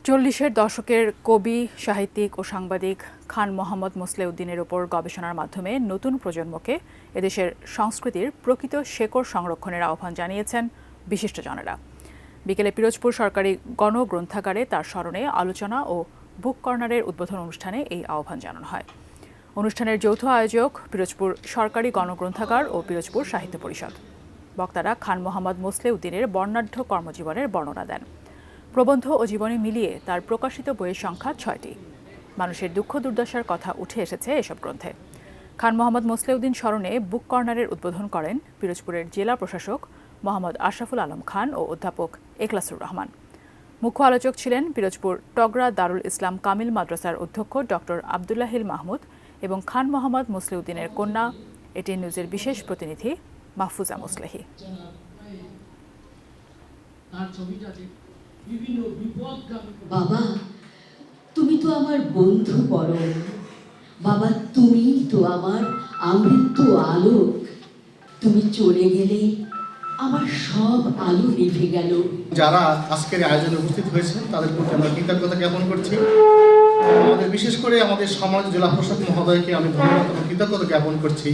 চল্লিশের দশকের কবি, সাহিত্যিক ও সাংবাদিক খান মোহাম্মদ মোসলেউদ্দিনের ওপর গবেষণার মাধ্যমে নতুন প্রজন্মকে এদেশের সংস্কৃতির প্রকৃত শেকড় সংরক্ষণের আহ্বান জানিয়েছেন বিশিষ্টজনেরা। বিকেলে পিরোজপুর সরকারি গণগ্রন্থাগারে তার স্মরণে আলোচনা ও বুক কর্নারের উদ্বোধন অনুষ্ঠানে এই আহ্বান জানানো হয়। অনুষ্ঠানের যৌথ আয়োজক পিরোজপুর সরকারি গণগ্রন্থাগার ও পিরোজপুর সাহিত্য পরিষদ। বক্তারা খান মোহাম্মদ মোসলেউদ্দিনের বর্ণাঢ্য কর্মজীবনের বর্ণনা দেন। প্রবন্ধ ও জীবনী মিলিয়ে তার প্রকাশিত বইয়ের সংখ্যা ৬টি। মানুষের দুঃখ দুর্দশার কথা উঠে এসেছে এসব গ্রন্থে। খান মোহাম্মদ মোসলেউদ্দিন স্মরণে বুক কর্নারের উদ্বোধন করেন পিরোজপুরের জেলা প্রশাসক মোহাম্মদ আশরাফুল আলম খান ও অধ্যাপক এখলাসুর রহমান। মুখ্য আলোচক ছিলেন পিরোজপুর টগরা দারুল ইসলাম কামিল মাদ্রাসার অধ্যক্ষ ডক্টর আবদুল্লাহিল মাহমুদ এবং খান মোহাম্মদ মোসলেউদ্দিনের কন্যা এটিএন নিউজের বিশেষ প্রতিনিধি মাহফুজা মোসলেহি। বাবা, তুমি তো আমার বন্ধু পরম। বাবা, তুমি তো আমার আমৃত্য আলোক। তুমি চলে গেলে আমার সব আলো নিভে গেল। যারা আজকের আয়োজনে উপস্থিত হয়েছে তাদের প্রতি আমরা কৃতজ্ঞতা জ্ঞাপন করছি। আমাদের বিশেষ করে আমাদের সমাজ জেলা প্রশাসক মহোদয়কে আমি ধন্যবাদ এবং কৃতজ্ঞতা জ্ঞাপন করছি